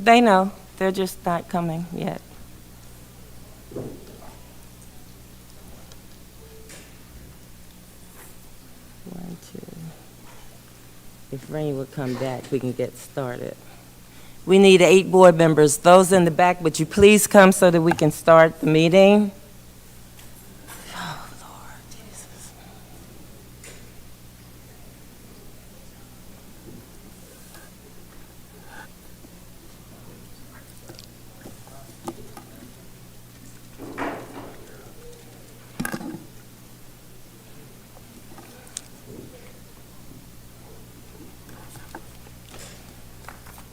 They know. They're just not coming yet. One, two. If Rain would come back, we can get started. We need 8 board members. Those in the back, would you please come so that we can start the meeting? Oh, Lord Jesus.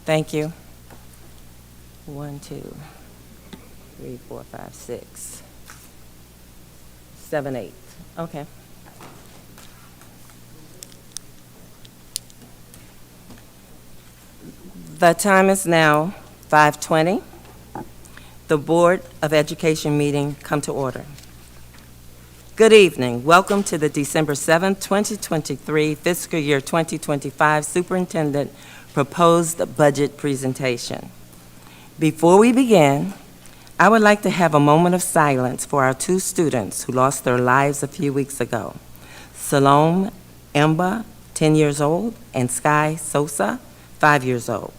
Thank you. 1, 2, 3, 4, 5, 6, 7, 8. Okay. The time is now 5:20. The Board of Education meeting come to order. Good evening. Welcome to the December 7th, 2023 fiscal year 2025 Superintendent Proposed Budget Presentation. Before we begin, I would like to have a moment of silence for our 2 students who lost their lives a few weeks ago. Salome Emba, 10 years old, and Sky Sosa, 5 years old,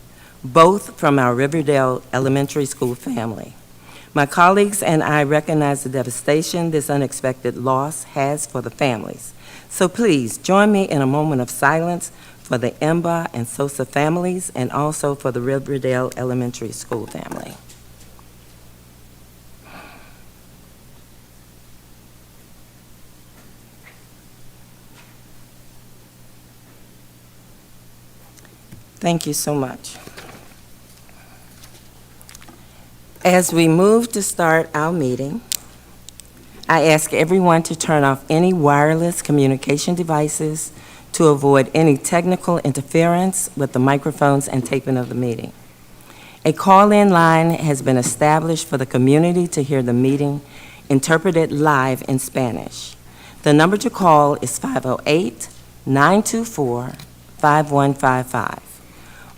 both from our Riverdale Elementary School family. My colleagues and I recognize the devastation this unexpected loss has for the families. So please join me in a moment of silence for the Emba and Sosa families and also for the Riverdale Elementary School family. Thank you so much. As we move to start our meeting, I ask everyone to turn off any wireless communication devices to avoid any technical interference with the microphones and taping of the meeting. A call-in line has been established for the community to hear the meeting interpreted live in Spanish. The number to call is 508-924-5155.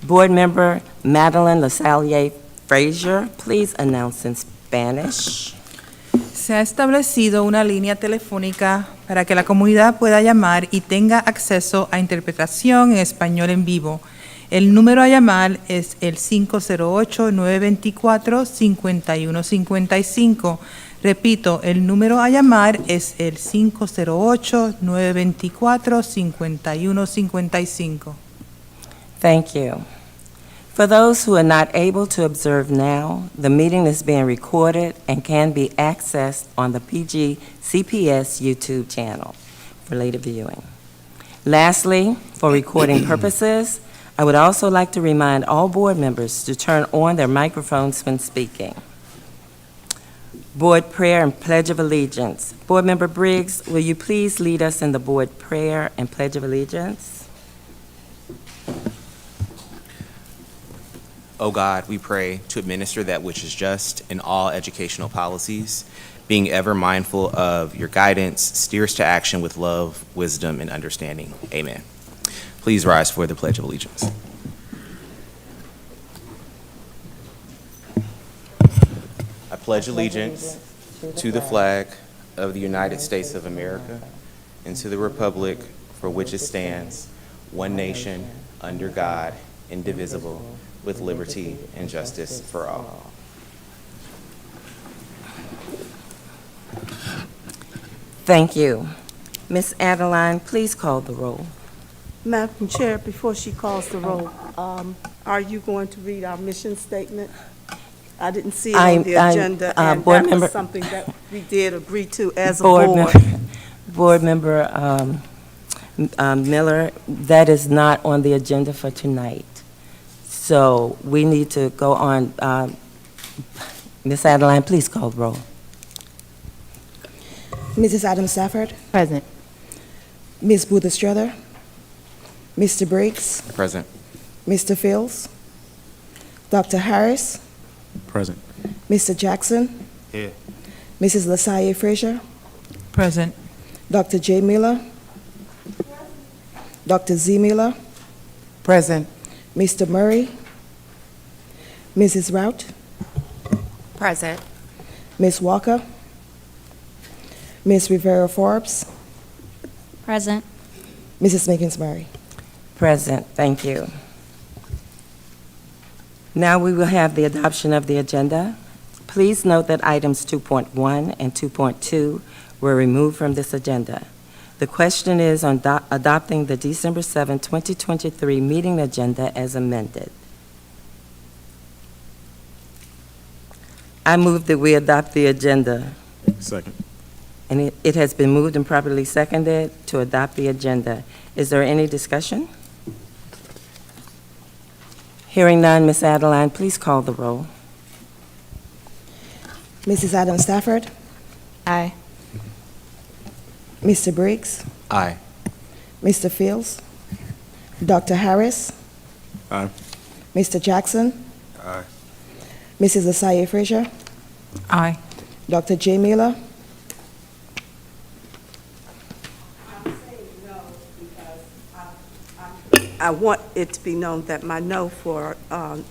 Board Member Madeline LaSalle Frazier, please announce in Spanish. Se ha establecido una línea telefónica para que la comunidad pueda llamar y tenga acceso a interpretación en español en vivo. El número a llamar es el 508-924-5155. Repito, el número a llamar es el 508-924-5155. Thank you. For those who are not able to observe now, the meeting is being recorded and can be accessed on the PGCPS YouTube channel for later viewing. Lastly, for recording purposes, I would also like to remind all board members to turn on their microphones when speaking. Board prayer and pledge of allegiance. Board Member Briggs, will you please lead us in the board prayer and pledge of allegiance? O God, we pray to administer that which is just in all educational policies, being ever mindful of your guidance, steer us to action with love, wisdom, and understanding. Amen. Please rise for the Pledge of Allegiance. I pledge allegiance to the flag of the United States of America and to the republic for which it stands, one nation, under God, indivisible, with liberty and justice for all. Thank you. Ms. Adeline, please call the roll. Madam Chair, before she calls the roll, are you going to read our mission statement? I didn't see it on the agenda, and that was something that we did agree to as a board. Board Member Miller, that is not on the agenda for tonight. So we need to go on. Ms. Adeline, please call the roll. Mrs. Adams Stafford. Present. Ms. Booth Estrada. Mr. Briggs. Present. Mr. Fields. Dr. Harris. Present. Mr. Jackson. Here. Mrs. LaSalle Frazier. Present. Dr. J. Miller. Dr. Z. Miller. Present. Mr. Murray. Mrs. Rout, Present. Ms. Walker, Ms. Rivera Forbes, Present. Mrs. Mickens-Murray. Present, thank you. Now we will have the adoption of the agenda. Please note that items 2.1 and 2.2 were removed from this agenda. The question is on adopting the December 7, 2023 meeting agenda as amended. I move that we adopt the agenda. Second. And it has been moved and properly seconded to adopt the agenda. Is there any discussion? Hearing none, Ms. Adeline, please call the roll. Mrs. Adam Stafford, Aye. Mr. Briggs, Aye. Mr. Fields, Dr. Harris, Aye. Mr. Jackson, Aye. Mrs. Lasalle Frazier, Aye. Dr. J. Miller, I want it to be known that my no for not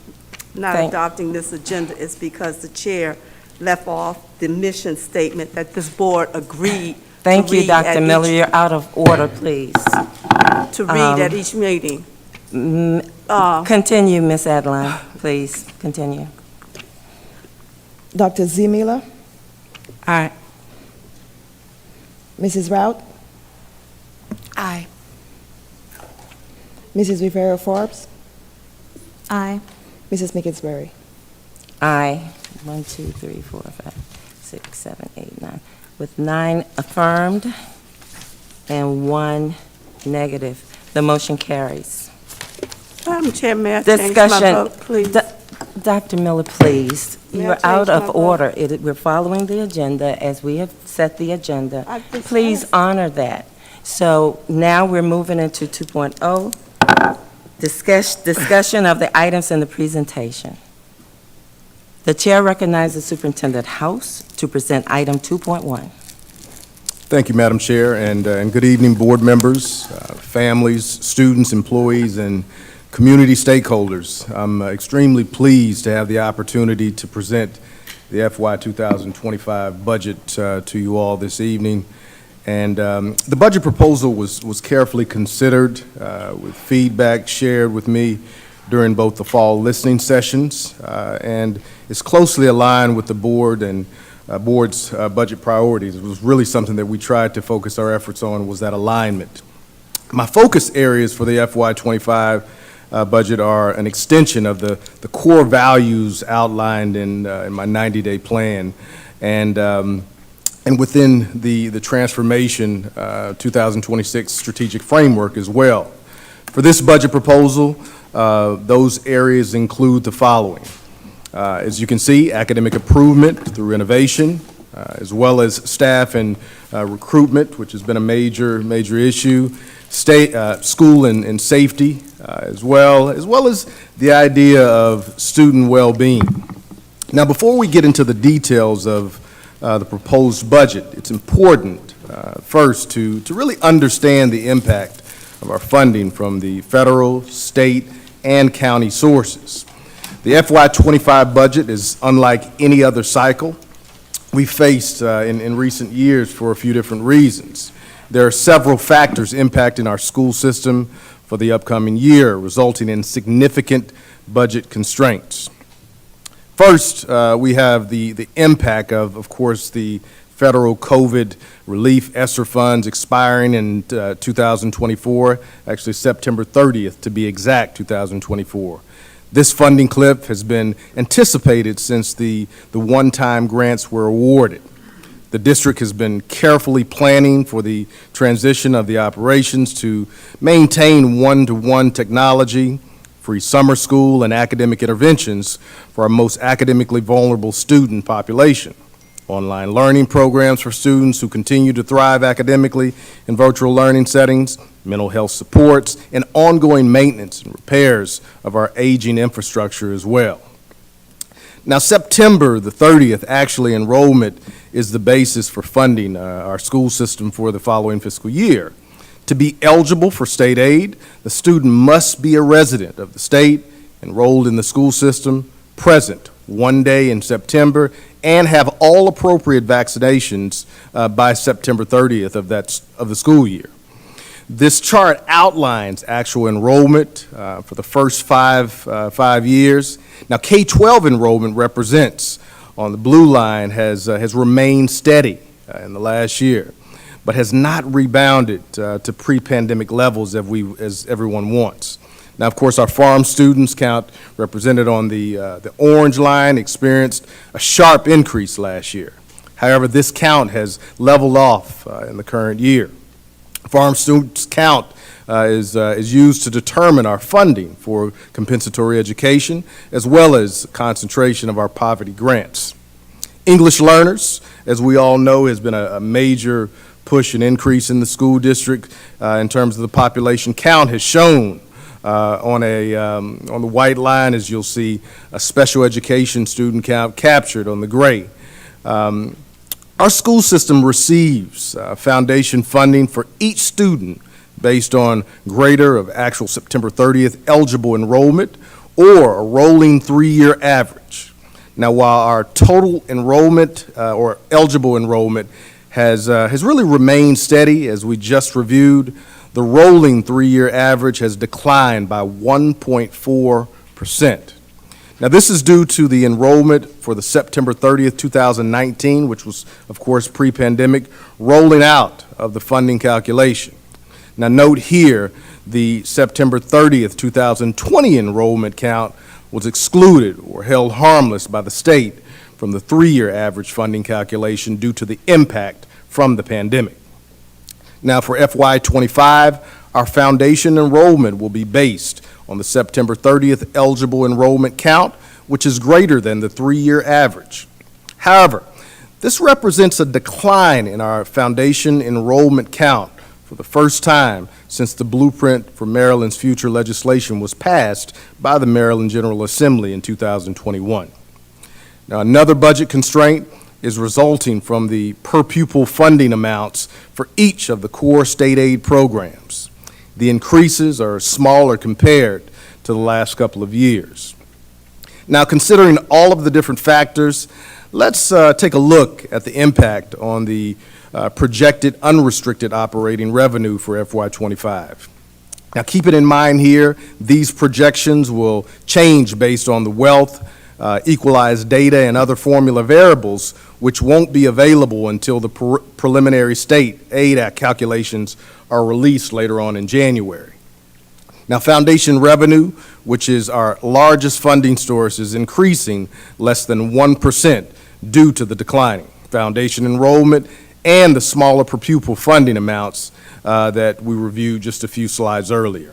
Thank- adopting this agenda is because the chair left off the mission statement that this board agreed Thank to you, read at Dr. Miller. each- You're out of order, please. to read at each meeting. Continue, Ms. Adeline, please, continue. Dr. Z. Miller, Aye. Mrs. Rout, Aye. Mrs. Rivera Forbes, Aye. Mrs. Mickens-Murray. Aye. 1, 2, 3, 4, 5, 6, 7, 8, 9. With 9 affirmed and 1 negative, the motion carries. Madam Chair, may I change my Discussion. vote, please? Dr. Miller, please, May I you're change out my of vote? order. We're following the agenda as we have set the agenda. I just Please asked. honor that. So now we're moving into 2.0, discussion of the items in the presentation. The chair recognizes Superintendent House to present item 2.1. Thank you, Madam Chair, and good evening, board members, families, students, employees, and community stakeholders. I'm extremely pleased to have the opportunity to present the FY 2025 budget to you all this evening. And the budget proposal was carefully considered with feedback shared with me during both the fall listening sessions, and is closely aligned with the board and board's budget priorities. It was really something that we tried to focus our efforts on, was that alignment. My focus areas for the FY 25 budget are an extension of the core values outlined in my 90-day plan, and within the transformation 2026 strategic framework as well. For this budget proposal, those areas include the following. As you can see, academic improvement through innovation, as well as staff and recruitment, which has been a major issue, school and safety, as well as the idea of student well-being. Now, before we get into the details of the proposed budget, it's important first to really understand the impact of our funding from the federal, state, and county sources. The FY 25 budget is unlike any other cycle we faced in recent years for a few different reasons. There are several factors impacting our school system for the upcoming year, resulting in significant budget constraints. First, we have the impact of course, the federal COVID relief ESSER funds expiring in 2024, actually September 30th to be exact, 2024. This funding cliff has been anticipated since the one-time grants were awarded. The district has been carefully planning for the transition of the operations to maintain one-to-one technology, free summer school, and academic interventions for our most academically vulnerable student population. Online learning programs for students who continue to thrive academically in virtual learning settings, mental health supports, and ongoing maintenance and repairs of our aging infrastructure as well. Now, September the 30th, actually, enrollment is the basis for funding our school system for the following fiscal year. To be eligible for state aid, the student must be a resident of the state, enrolled in the school system present 1 day in September, and have all appropriate vaccinations by September 30th of the school year. This chart outlines actual enrollment for the first five years. Now, K-12 enrollment represents, on the blue line, has remained steady in the last year, but has not rebounded to pre-pandemic levels as everyone wants. Now, of course, our farm students count, represented on the orange line, experienced a sharp increase last year. However, this count has leveled off in the current year. Farm students count is used to determine our funding for compensatory education, as well as concentration of our poverty grants. English learners, as we all know, has been a major push and increase in the school district in terms of the population count has shown on the white line, as you'll see, a special education student count captured on the gray. Our school system receives foundation funding for each student based on greater of actual September 30th eligible enrollment or a rolling 3-year average. Now, while our total enrollment or eligible enrollment has really remained steady, as we just reviewed, the rolling 3-year average has declined by 1.4%. Now, this is due to the enrollment for the September 30th, 2019, which was, of course, pre-pandemic, rolling out of the funding calculation. Now, note here, the September 30th, 2020 enrollment count was excluded or held harmless by the state from the 3-year average funding calculation due to the impact from the pandemic. Now, for FY25, our foundation enrollment will be based on the September 30th eligible enrollment count, which is greater than the 3-year average. However, this represents a decline in our foundation enrollment count for the first time since the blueprint for Maryland's future legislation was passed by the Maryland General Assembly in 2021. Now, another budget constraint is resulting from the per-pupil funding amounts for each of the core state aid programs. The increases are smaller compared to the last couple of years. Now, considering all of the different factors, let's take a look at the impact on the projected unrestricted operating revenue for FY25. Now, keep it in mind here, these projections will change based on the wealth, equalized data, and other formula variables, which won't be available until the preliminary state aid calculations are released later on in January. Now, foundation revenue, which is our largest funding source, is increasing less than 1% due to the declining foundation enrollment and the smaller per pupil funding amounts that we reviewed just a few slides earlier.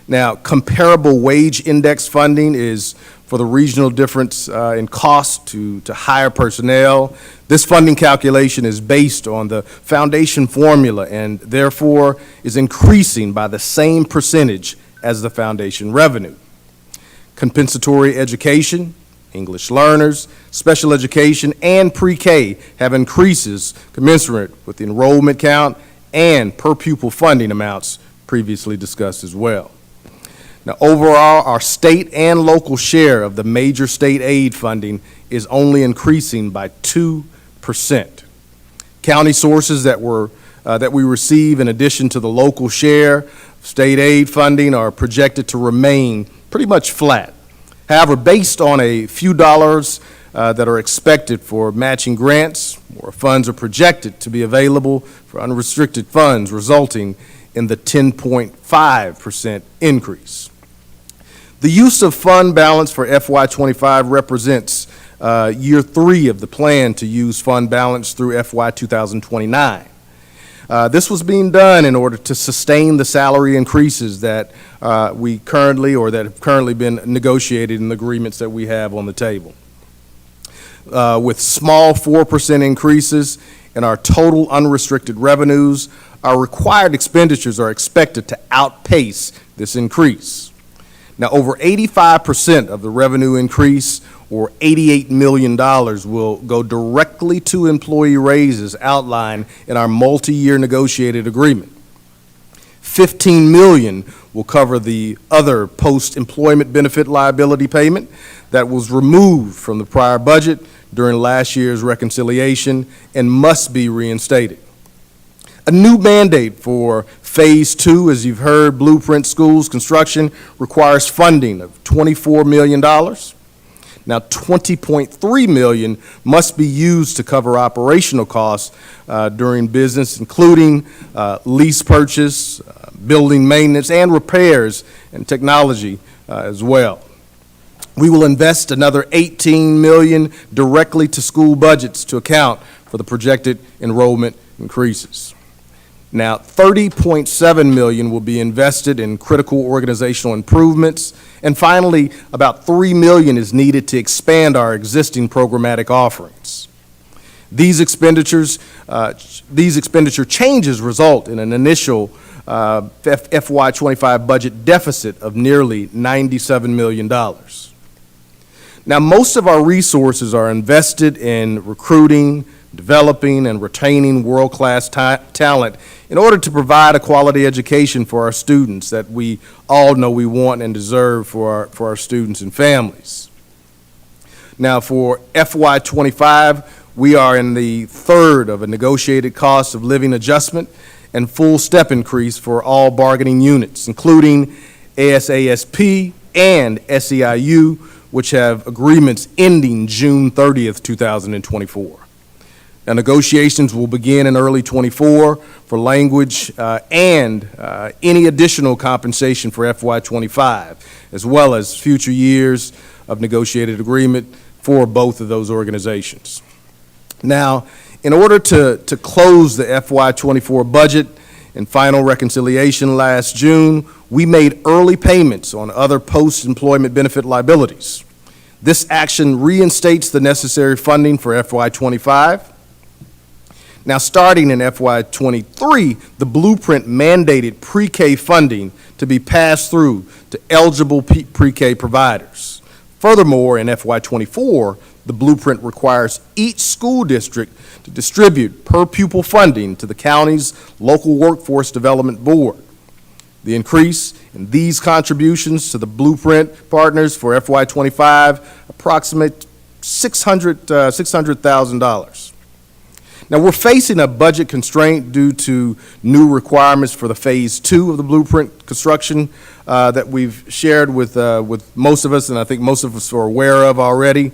Now, comparable wage index funding is for the regional difference in cost to hire personnel. This funding calculation is based on the foundation formula and therefore is increasing by the same percentage as the foundation revenue. Compensatory education, English learners, special education, and pre-K have increases commensurate with the enrollment count and per pupil funding amounts previously discussed as well. Now, overall, our state and local share of the major state aid funding is only increasing by 2%. County sources that we receive in addition to the local share of state aid funding are projected to remain pretty much flat. However, based on a few dollars that are expected for matching grants, more funds are projected to be available for unrestricted funds, resulting in the 10.5% increase. The use of fund balance for FY25 represents year 3 of the plan to use fund balance through FY 2029. This was being done in order to sustain the salary increases that have currently been negotiated in the agreements that we have on the table. With small 4% increases in our total unrestricted revenues, our required expenditures are expected to outpace this increase. Now, over 85% of the revenue increase, or $88 million, will go directly to employee raises outlined in our multi-year negotiated agreement. $15 million will cover the other post-employment benefit liability payment. that was removed from the prior budget during last year's reconciliation and must be reinstated. A new mandate for Phase 2, as you've heard, Blueprint Schools construction requires funding of $24 million. Now, $20.3 million must be used to cover operational costs during business, including lease purchase, building maintenance, and repairs and technology as well. We will invest another $18 million directly to school budgets to account for the projected enrollment increases. Now, $30.7 million will be invested in critical organizational improvements, and finally, about $3 million is needed to expand our existing programmatic offerings. These expenditure changes result in an initial FY25 budget deficit of nearly $97 million. Now, most of our resources are invested in recruiting, developing, and retaining world-class talent in order to provide a quality education for our students that we all know we want and deserve for our students and families. Now, for FY25, we are in the third of a negotiated cost of living adjustment and full step increase for all bargaining units, including ASASP and SEIU, which have agreements ending June 30th, 2024. Now, negotiations will begin in early '24 for language and any additional compensation for FY25, as well as future years of negotiated agreement for both of those organizations. Now, in order to close the FY24 budget and final reconciliation last June, we made early payments on other post-employment benefit liabilities. This action reinstates the necessary funding for FY25. Now, starting in FY23, the Blueprint mandated pre-K funding to be passed through to eligible pre-K providers. Furthermore, in FY24, the Blueprint requires each school district to distribute per pupil funding to the county's local workforce development board. The increase in these contributions to the Blueprint partners for FY25 approximate $600,000. Now, we're facing a budget constraint due to new requirements for the Phase 2 of the Blueprint construction that we've shared with most of us, and I think most of us are aware of already.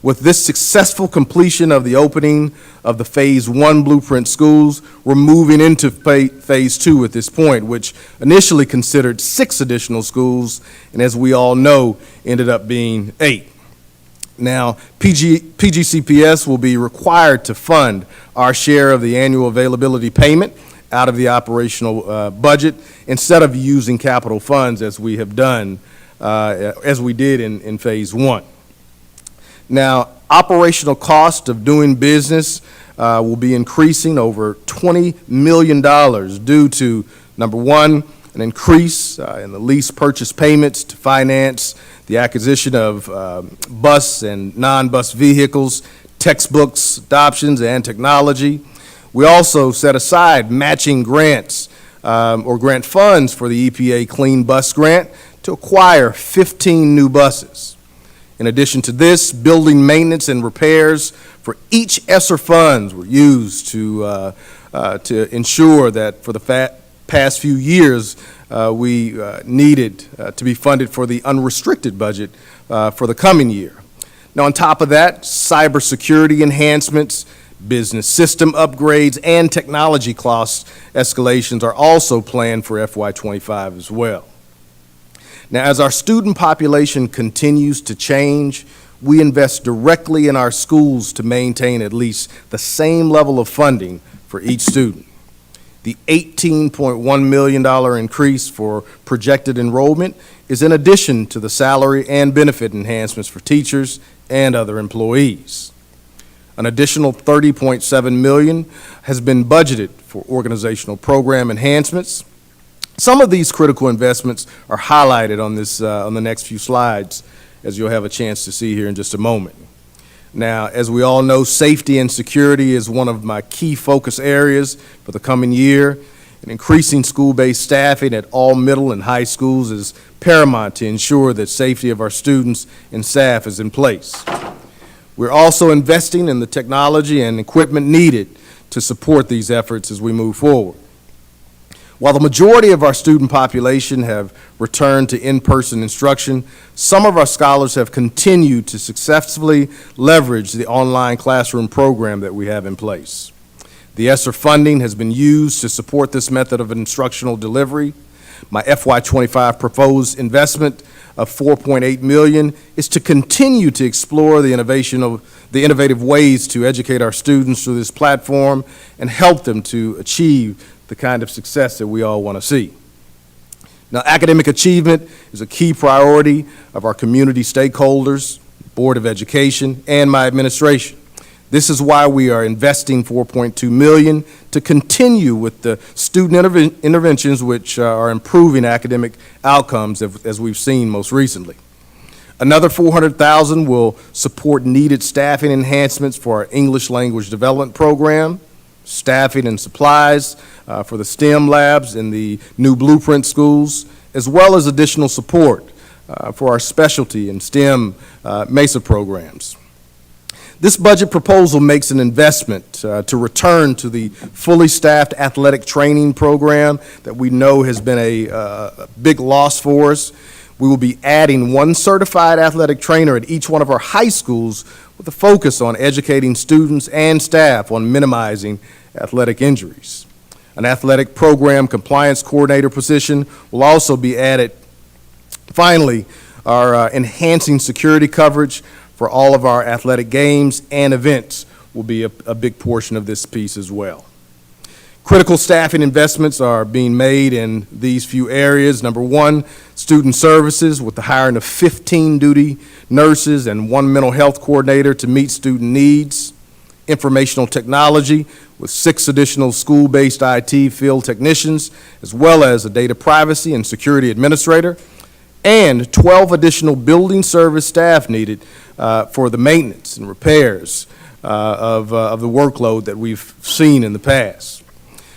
With this successful completion of the opening of the Phase 1 Blueprint schools, we're moving into Phase 2 at this point, which initially considered 6 additional schools, and as we all know, ended up being 8. Now, PGCPS will be required to fund our share of the annual availability payment out of the operational budget instead of using capital funds as we have done, as we did in Phase 1. Now, operational cost of doing business will be increasing over $20 million due to, number one, an increase in the lease purchase payments to finance the acquisition of bus and non-bus vehicles, textbooks, adoptions, and technology. We also set aside matching grants or grant funds for the EPA Clean Bus Grant to acquire 15 new buses. In addition to this, building maintenance and repairs for each ESSER funds were used to ensure that for the past few years, we needed to be funded for the unrestricted budget for the coming year. Now, on top of that, cybersecurity enhancements, business system upgrades, and technology cost escalations are also planned for FY25 as well. Now, as our student population continues to change, we invest directly in our schools to maintain at least the same level of funding for each student. The $18.1 million increase for projected enrollment is in addition to the salary and benefit enhancements for teachers and other employees. An additional $30.7 million has been budgeted for organizational program enhancements. Some of these critical investments are highlighted on the next few slides, as you'll have a chance to see here in just a moment. Now, as we all know, safety and security is one of my key focus areas for the coming year, and increasing school-based staffing at all middle and high schools is paramount to ensure that safety of our students and staff is in place. We're also investing in the technology and equipment needed to support these efforts as we move forward. While the majority of our student population have returned to in-person instruction, some of our scholars have continued to successfully leverage the online classroom program that we have in place. The ESSER funding has been used to support this method of instructional delivery. My FY25 proposed investment of $4.8 million is to continue to explore the innovative ways to educate our students through this platform and help them to achieve the kind of success that we all want to see. Now, academic achievement is a key priority of our community stakeholders, Board of Education, and my administration. This is why we are investing $4.2 million to continue with the student interventions which are improving academic outcomes as we've seen most recently. Another $400,000 will support needed staffing enhancements for our English language development program, staffing and supplies for the STEM labs in the new Blueprint schools, as well as additional support for our specialty and STEM MESA programs. This budget proposal makes an investment to return to the fully staffed athletic training program that we know has been a big loss for us. We will be adding one certified athletic trainer at each one of our high schools with a focus on educating students and staff on minimizing athletic injuries. An athletic program compliance coordinator position will also be added. Finally, our enhancing security coverage for all of our athletic games and events will be a big portion of this piece as well. Critical staffing investments are being made in these few areas. Number one, student services with the hiring of 15 duty nurses and one mental health coordinator to meet student needs. Informational technology with 6 additional school-based IT field technicians, as well as a data privacy and security administrator, and 12 additional building service staff needed for the maintenance and repairs of the workload that we've seen in the past.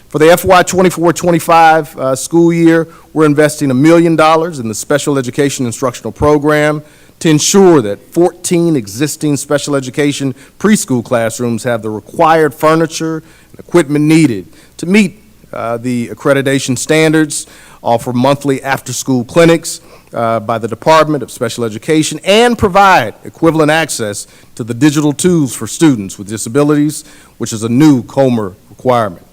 For the FY 24-25 school year, we're investing $1 million in the special education instructional program to ensure that 14 existing special education preschool classrooms have the required furniture and equipment needed to meet the accreditation standards, offer monthly after-school clinics by the Department of Special Education, and provide equivalent access to the digital tools for students with disabilities, which is a new COMER requirement.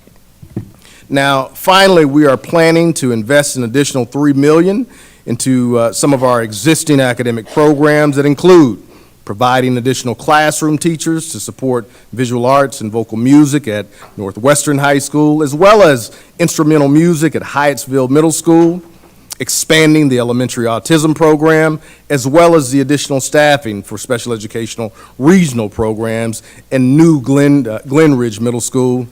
Now, finally, we are planning to invest an additional $3 million into some of our existing academic programs that include providing additional classroom teachers to support visual arts and vocal music at Northwestern High School, as well as instrumental music at Hyattsville Middle School, expanding the elementary autism program, as well as the additional staffing for special educational regional programs and new Glen Ridge Middle School,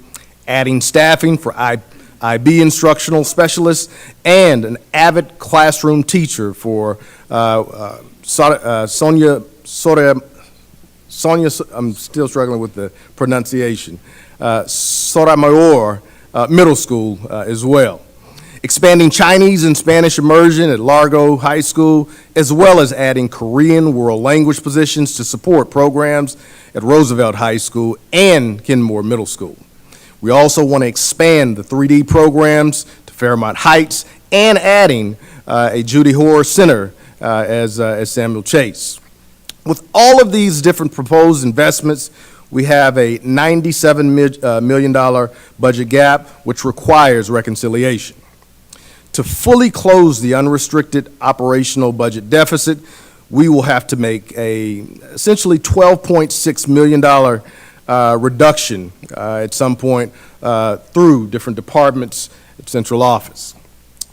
adding staffing for IB instructional specialists, and an avid classroom teacher for Sonia, I'm still struggling with the pronunciation, Sotomayor Middle School as well. Expanding Chinese and Spanish immersion at Largo High School, as well as adding Korean world language positions to support programs at Roosevelt High School and Kenmore Middle School. We also want to expand the 3D programs to Fairmont Heights and adding a Judy Horror Center as Samuel Chase. With all of these different proposed investments, we have a $97 million budget gap, which requires reconciliation. To fully close the unrestricted operational budget deficit, we will have to make a essentially $12.6 million reduction at some point through different departments at central office.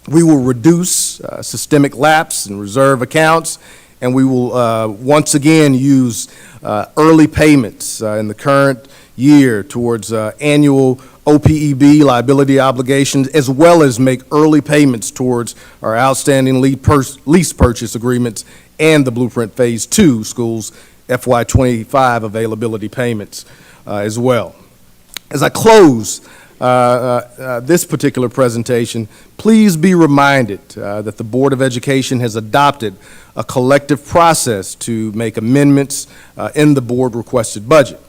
We will reduce systemic lapse and reserve accounts, and we will once again use early payments in the current year towards annual OPEB liability obligations, as well as make early payments towards our outstanding lease purchase agreements and the Blueprint Phase 2 schools FY25 availability payments as well. As I close, this particular presentation, please be reminded that the Board of Education has adopted a collective process to make amendments in the board-requested budget.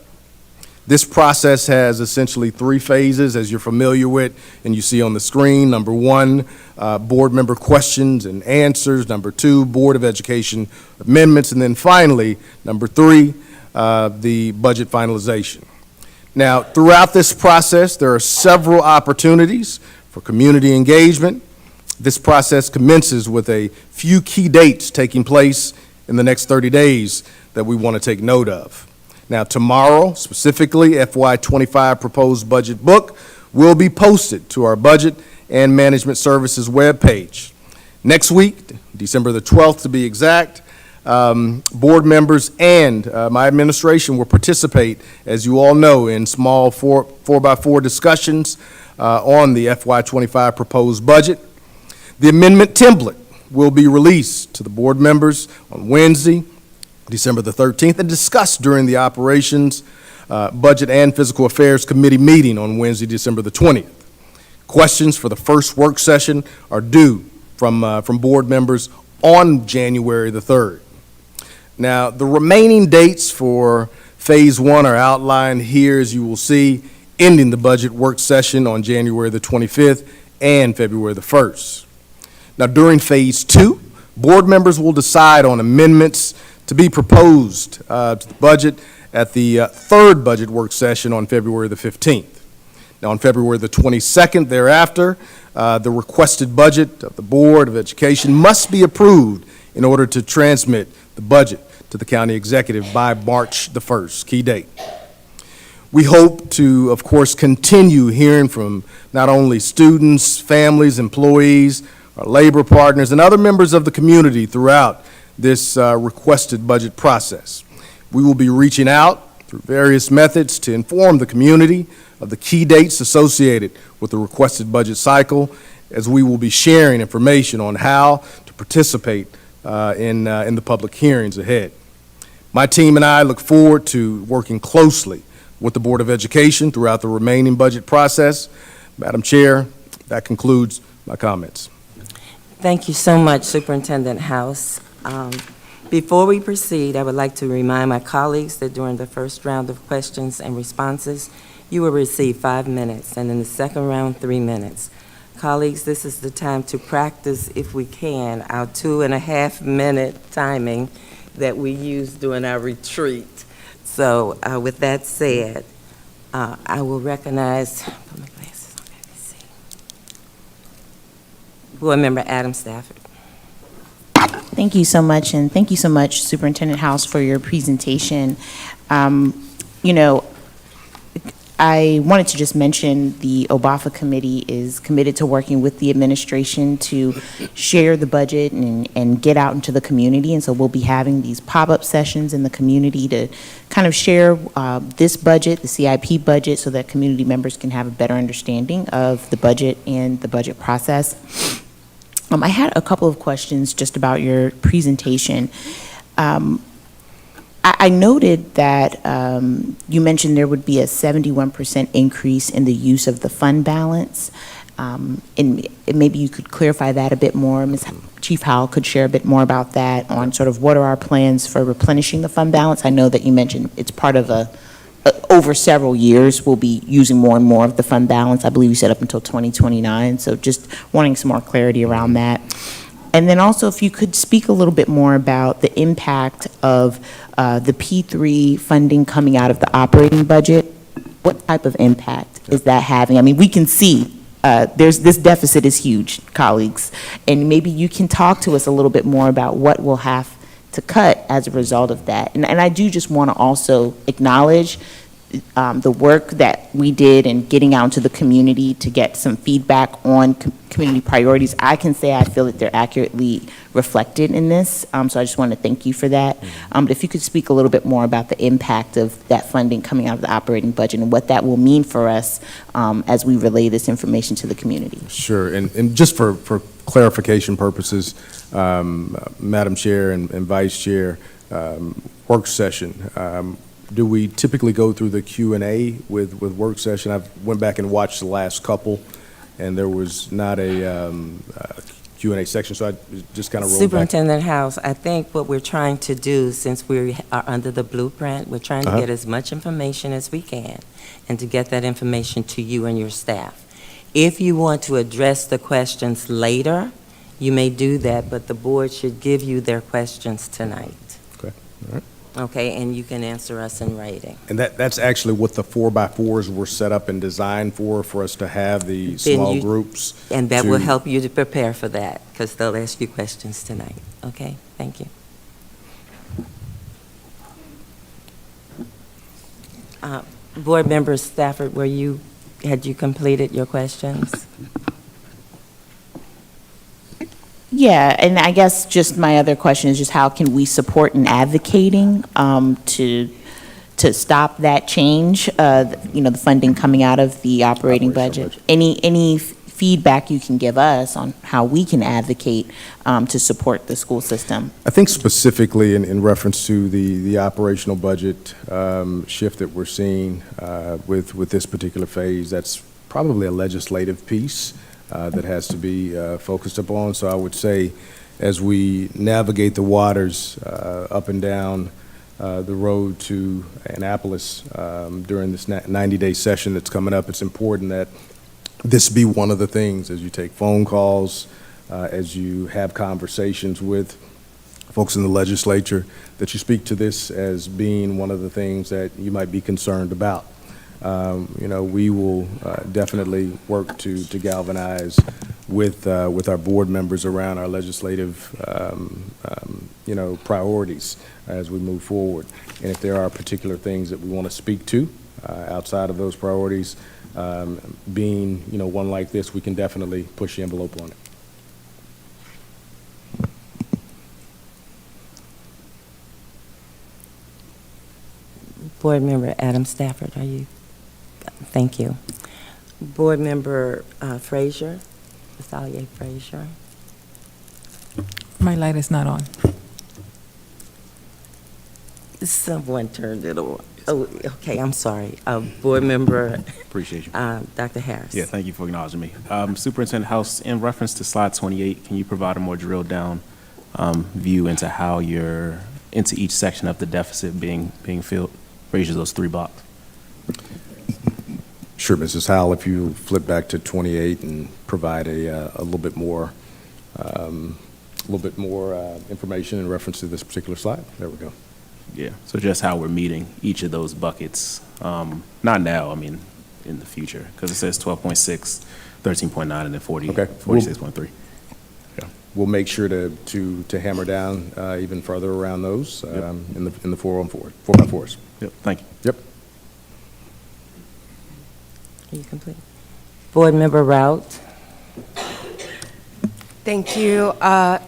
This process has essentially 3 phases, as you're familiar with, and you see on the screen. Number 1, board member questions and answers. Number 2, Board of Education amendments. And then finally, number 3, the budget finalization. Now, throughout this process, there are several opportunities for community engagement. This process commences with a few key dates taking place in the next 30 days that we want to take note of. Now, tomorrow, specifically, FY25 proposed budget book will be posted to our Budget and Management Services webpage. Next week, December the 12th to be exact, board members and my administration will participate, as you all know, in small 4x4 discussions on the FY25 proposed budget. The amendment template will be released to the board members on Wednesday, December the 13th, and discussed during the Operations, Budget, and Fiscal Affairs Committee meeting on Wednesday, December the 20th. Questions for the first work session are due from board members on January the 3rd. Now, the remaining dates for Phase 1 are outlined here, as you will see, ending the budget work session on January the 25th and February the 1st. Now, during Phase 2, board members will decide on amendments to be proposed to the budget at the 3rd budget work session on February the 15th. Now, on February the 22nd thereafter, the requested budget of the Board of Education must be approved in order to transmit the budget to the county executive by March the 1st, key date. We hope to, of course, continue hearing from not only students, families, employees, our labor partners, and other members of the community throughout this requested budget process. We will be reaching out through various methods to inform the community of the key dates associated with the requested budget cycle, as we will be sharing information on how to participate in the public hearings ahead. My team and I look forward to working closely with the Board of Education throughout the remaining budget process. Madam Chair, that concludes my comments. Thank you so much, Superintendent House. Before we proceed, I would like to remind my colleagues that during the first round of questions and responses, you will receive 5 minutes, and in the second round, 3 minutes. Colleagues, this is the time to practice, if we can, our 2.5-minute timing that we use during our retreat. So with that said, I will recognize, put my glasses on, let me see. Board Member Adam Stafford. Thank you so much, and thank you so much, Superintendent House, for your presentation. You know, I wanted to just mention the OBAFA committee is committed to working with the administration to share the budget and get out into the community, and so we'll be having these pop-up sessions in the community to kind of share this budget, the CIP budget, so that community members can have a better understanding of the budget and the budget process. I had a couple of questions just about your presentation. I noted that you mentioned there would be a 71% increase in the use of the fund balance. And maybe you could clarify that a bit more. Chief Howell could share a bit more about that on sort of what are our plans for replenishing the fund balance. I know that you mentioned it's part of over several years, we'll be using more and more of the fund balance. I believe you said up until 2029. So just wanting some more clarity around that. And then also, if you could speak a little bit more about the impact of the P3 funding coming out of the operating budget. What type of impact is that having? I mean, we can see this deficit is huge, colleagues, and maybe you can talk to us a little bit more about what we'll have to cut as a result of that. And I do just want to also acknowledge the work that we did in getting out into the community to get some feedback on community priorities. I can say I feel that they're accurately reflected in this, so I just want to thank you for that. But if you could speak a little bit more about the impact of that funding coming out of the operating budget and what that will mean for us as we relay this information to the community. Sure, and just for clarification purposes, Madam Chair and Vice Chair, work session, do we typically go through the Q&A with work session? I went back and watched the last couple, and there was not a Q&A section, so I just kind of rolled back. Superintendent House, I think what we're trying to do, since we are under the blueprint, we're trying to get as much information as we can and to get that information to you and your staff. If you want to address the questions later, you may do that, but the board should give you their questions tonight. Okay, all right. Okay, and you can answer us in writing. And that's actually what the 4x4s were set up and designed for us to have the small groups. And that will to- help you to prepare for that, because they'll ask you questions tonight. Okay, thank you. Board Member Stafford, had you completed your questions? Yeah, and I guess just my other question is just how can we support in advocating to stop that change, the funding coming out of the operating budget? Any feedback you can give us on how we can advocate to support the school system? I think specifically in reference to the operational budget shift that we're seeing with this particular phase, that's probably a legislative piece that has to be focused upon. So I would say as we navigate the waters up and down the road to Annapolis during this 90-day session that's coming up, it's important that this be one of the things as you take phone calls, as you have conversations with folks in the legislature, that you speak to this as being one of the things that you might be concerned about. We will definitely work to galvanize with our board members around our legislative, priorities as we move forward. And if there are particular things that we want to speak to outside of those priorities, being, one like this, we can definitely push the envelope on it. Board Member Adam Stafford, are you? Thank you. Board Member Frazier, Athalia Frazier. My light is not on. Someone turned it on. Oh, okay, I'm sorry. Board Member Appreciate you. Dr. Harris. Yeah, thank you for acknowledging me. Superintendent House, in reference to slide 28, can you provide a more drilled down view into how into each section of the deficit being filled? Raises those 3 blocks. Sure, Mrs. Howell, if you flip back to 28 and provide a little bit more information in reference to this particular slide. There we go. Yeah, so just how we're meeting each of those buckets, not now, I mean, in the future, because it says 12.6, 13.9, and then 40, Okay. 46.3. Yeah. We'll make sure to hammer down even further around those in the 4x4s. Yep, thank you. Yep. Are you complete? Board Member Rout. Thank you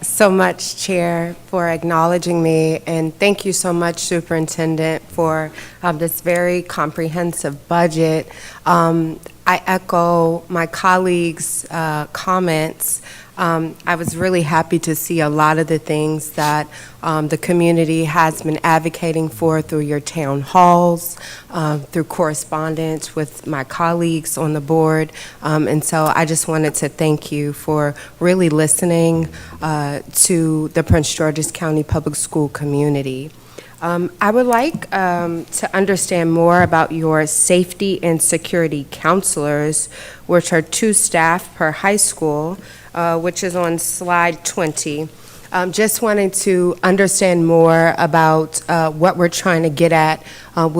so much, Chair, for acknowledging me, and thank you so much, Superintendent, for this very comprehensive budget. I echo my colleagues' comments. I was really happy to see a lot of the things that the community has been advocating for through your town halls, through correspondence with my colleagues on the board. And so I just wanted to thank you for really listening to the Prince George's County Public School community. I would like to understand more about your safety and security counselors, which are 2 staff per high school, which is on slide 20. Just wanting to understand more about what we're trying to get at. What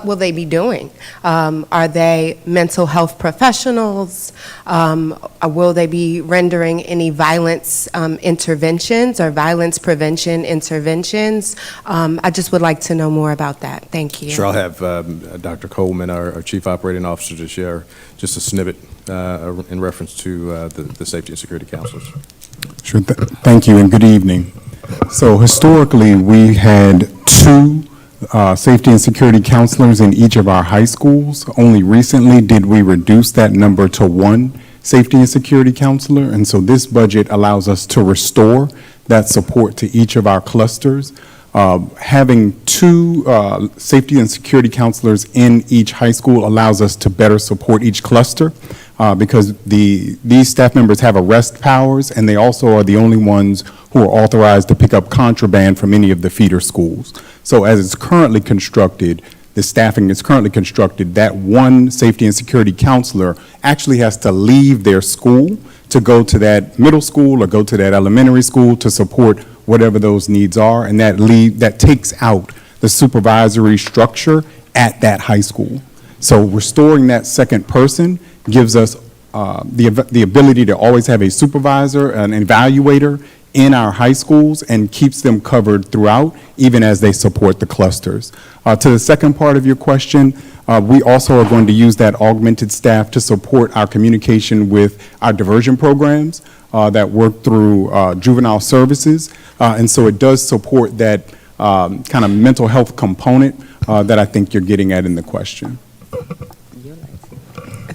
will they be doing? Are they mental health professionals? Will they be rendering any violence interventions or violence prevention interventions? I just would like to know more about that. Thank you. Sure, I'll have Dr. Coleman, our Chief Operating Officer, to share just a snippet in reference to the safety and security counselors. Sure. Thank you and good evening. So historically, we had 2 safety and security counselors in each of our high schools. Only recently did we reduce that number to 1 safety and security counselor, and so this budget allows us to restore that support to each of our clusters. Having two safety and security counselors in each high school allows us to better support each cluster because these staff members have arrest powers, and they also are the only ones who are authorized to pick up contraband from any of the feeder schools. So as it's currently constructed, the staffing is currently constructed, that one safety and security counselor actually has to leave their school to go to that middle school or go to that elementary school to support whatever those needs are, and that takes out the supervisory structure at that high school. So restoring that second person gives us the ability to always have a supervisor, an evaluator in our high schools, and keeps them covered throughout, even as they support the clusters. To the second part of your question, we also are going to use that augmented staff to support our communication with our diversion programs that work through juvenile services. And so it does support that kind of mental health component that I think you're getting at in the question.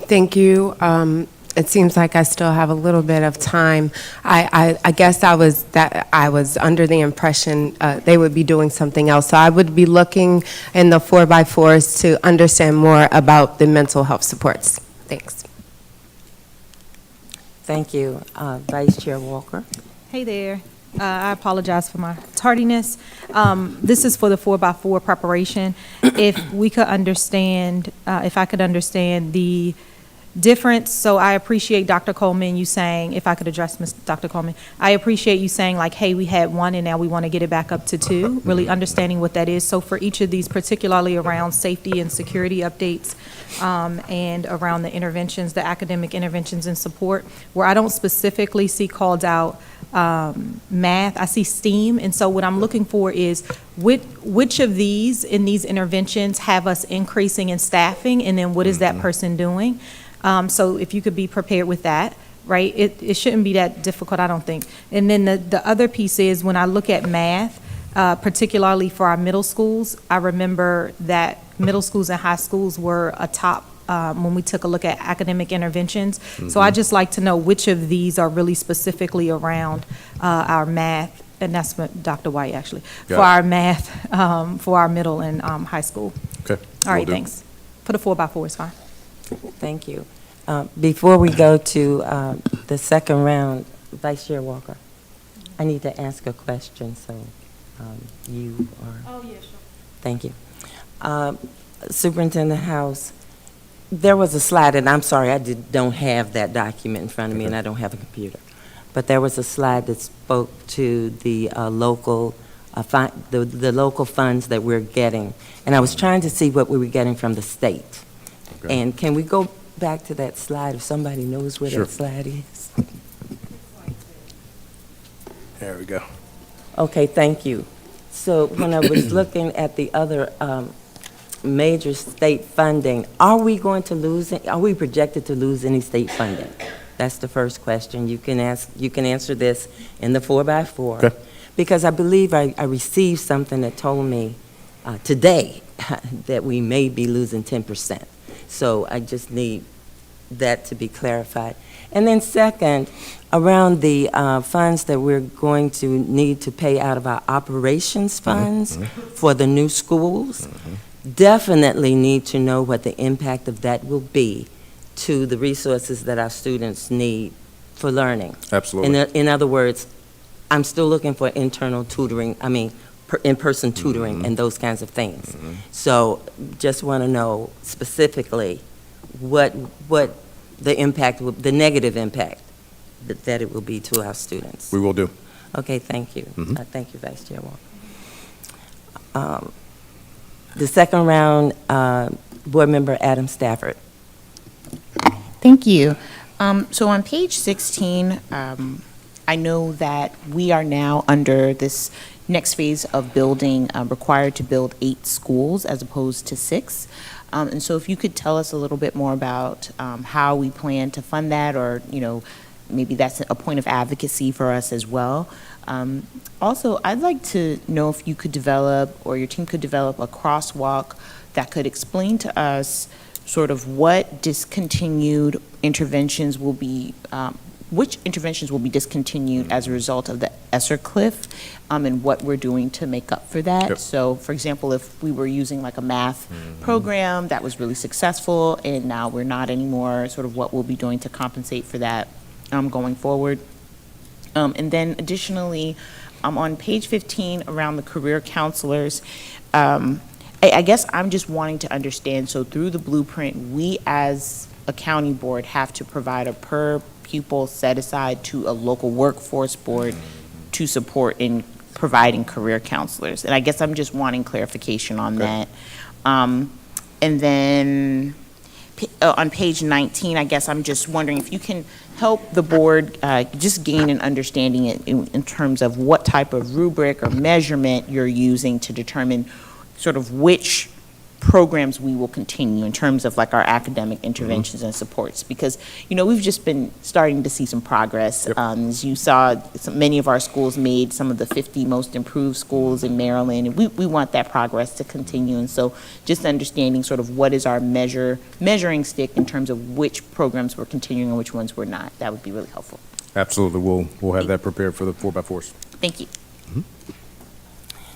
Thank you. It seems like I still have a little bit of time. I guess I was under the impression they would be doing something else. So I would be looking in the 4x4s to understand more about the mental health supports. Thanks. Thank you. Vice Chair Walker. Hey there. I apologize for my tardiness. This is for the 4x4 preparation. If we could understand, if I could understand the difference, so I appreciate Dr. Coleman, you saying, if I could address Dr. Coleman, I appreciate you saying like, hey, we had one and now we want to get it back up to two, really understanding what that is. So for each of these, particularly around safety and security updates and around the interventions, the academic interventions and support, where I don't specifically see called out math, I see STEAM, and so what I'm looking for is which of these in these interventions have us increasing in staffing, and then what is that person doing? So if you could be prepared with that, right? It shouldn't be that difficult, I don't think. And then the other piece is when I look at math, particularly for our middle schools, I remember that middle schools and high schools were a top when we took a look at academic interventions. So I'd just like to know which of these are really specifically around our math, and that's what Dr. White actually, for our math, for our middle and high school. Okay. All right, thanks. For the 4x4 is fine. Thank you. Before we go to the second round, Vice Chair Walker, I need to ask a question, so you are. Oh, yeah, sure. Thank you. Superintendent House, there was a slide, and I'm sorry, I don't have that document in front of me, and I don't have a computer. But there was a slide that spoke to the local local funds that we're getting, and I was trying to see what we were getting from the state. Okay. And can we go back to that slide if somebody knows where that slide is? There we go. Okay, thank you. So when I was looking at the other major state funding, are we projected to lose any state funding? That's the first question. You can answer this in the 4x4. Okay. Because I believe I received something that told me today that we may be losing 10%. So I just need that to be clarified. And then second, around the funds that we're going to need to pay out of our operations funds for the new schools, definitely need to know what the impact of that will be to the resources that our students need for learning. Absolutely. In other words, I'm still looking for internal tutoring, in-person tutoring and those kinds of things. So just want to know specifically what the impact, the negative impact that it will be to our students. We will do. Okay, thank you. Thank you, Vice Chair Walker. The second round, Board Member Adam Stafford. Thank you. So on page 16, I know that we are now under this next phase of building, required to build 8 schools as opposed to 6. And so if you could tell us a little bit more about how we plan to fund that, or, maybe that's a point of advocacy for us as well. Also, I'd like to know if you could develop, or your team could develop, a crosswalk that could explain to us sort of what discontinued interventions will be which interventions will be discontinued as a result of the ESSER cliff, and what we're doing to make up for that. Yep. So, for example, if we were using like a math program that was really successful and now we're not anymore, sort of what we'll be doing to compensate for that going forward. And then additionally, on page 15 around the career counselors, I guess I'm just wanting to understand, so through the blueprint, we as a county board have to provide a per pupil set aside to a local workforce board to support in providing career counselors. And I guess I'm just wanting clarification on that. And then on page 19, I guess I'm just wondering if you can help the board just gain an understanding in terms of what type of rubric or measurement you're using to determine sort of which programs we will continue in terms of like our academic interventions and supports, because we've just been starting to see some progress. As you saw, many of our schools made some of the 50 most improved schools in Maryland, and we want that progress to continue. And so just understanding sort of what is our measuring stick in terms of which programs we're continuing and which ones we're not, that would be really helpful. Absolutely. We'll have that prepared for the 4x4s. Thank you.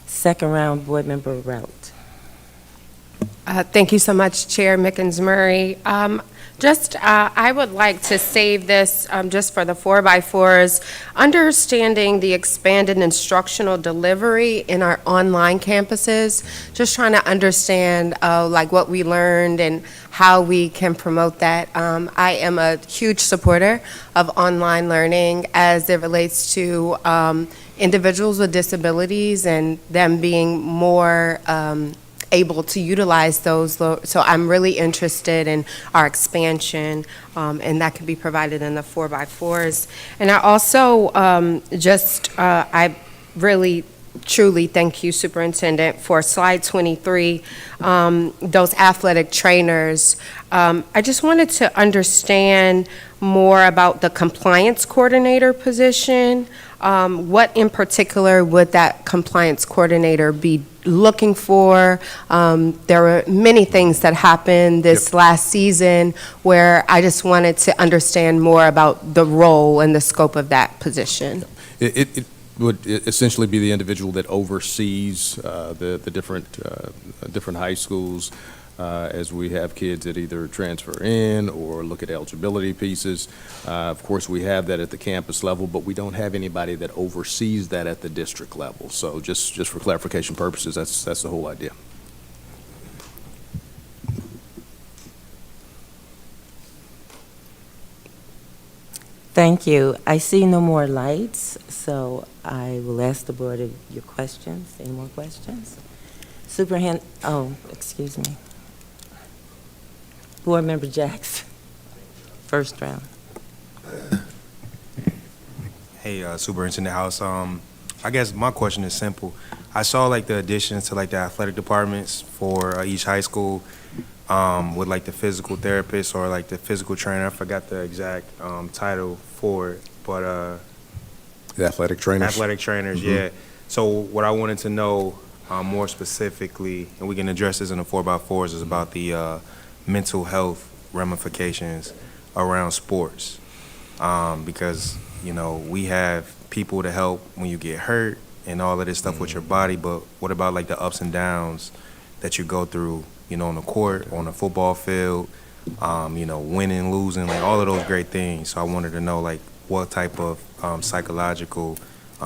Second round, Board Member Rout. Thank you so much, Chair Mickens-Murray. I would like to save this just for the 4x4s, understanding the expanded instructional delivery in our online campuses, just trying to understand like what we learned and how we can promote that. I am a huge supporter of online learning as it relates to individuals with disabilities and them being more able to utilize those. So I'm really interested in our expansion, and that can be provided in the 4x4s. And I also I really truly thank you, Superintendent, for slide 23, those athletic trainers. I just wanted to understand more about the compliance coordinator position. What in particular would that compliance coordinator be looking for? There were many things that happened this last season where I just wanted to understand more about the role and the scope of that position. It would essentially be the individual that oversees the different high schools as we have kids that either transfer in or look at eligibility pieces. Of course, we have that at the campus level, but we don't have anybody that oversees that at the district level. So just for clarification purposes, that's the whole idea. Thank you. I see no more lights, so I will ask the board of your questions. Any more questions? Excuse me. Board Member Jackson, first round. Hey, Superintendent House. I guess my question is simple. I saw like the additions to like the athletic departments for each high school with like the physical therapist or like the physical trainer. I forgot the exact title for it, but The athletic trainers. Athletic trainers, yeah. So what I wanted to know more specifically, and we can address this in the 4x4s, is about the mental health ramifications around sports, because we have people to help when you get hurt and all of this stuff with your body, but what about like the ups and downs that you go through, on the court, on the football field, winning, losing, like all of those great things. So I wanted to know like what type of psychological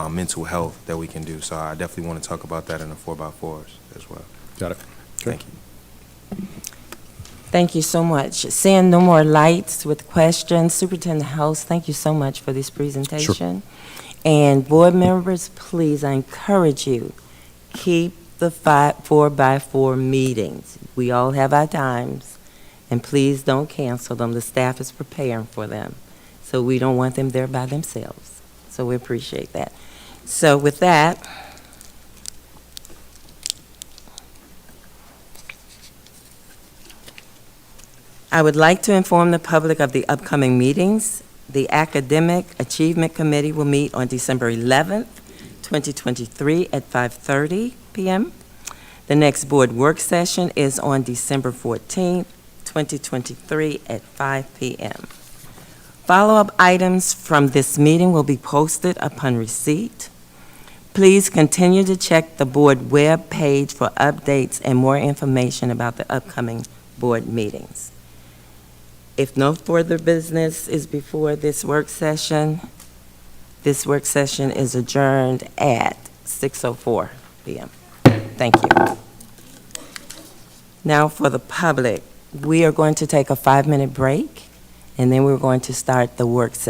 mental health that we can do. So I definitely want to talk about that in the 4x4s as well. Got it. Okay. Thank you. Thank you so much. Seeing no more lights with questions, Superintendent House, thank you so much for this presentation. And board members, please, I encourage you, keep the 4x4 meetings. We all have our times, and please don't cancel them. The staff is preparing for them, so we don't want them there by themselves. So we appreciate that. So with that, I would like to inform the public of the upcoming meetings. The Academic Achievement Committee will meet on December 11th, 2023 at 5:30 p.m. The next board work session is on December 14th, 2023 at 5 p.m. Follow-up items from this meeting will be posted upon receipt. Please continue to check the board web page for updates and more information about the upcoming board meetings. If no further business is before this work session is adjourned at 6:04 p.m. Thank you. Now for the public, we are going to take a 5-minute break, and then we're going to start the work session.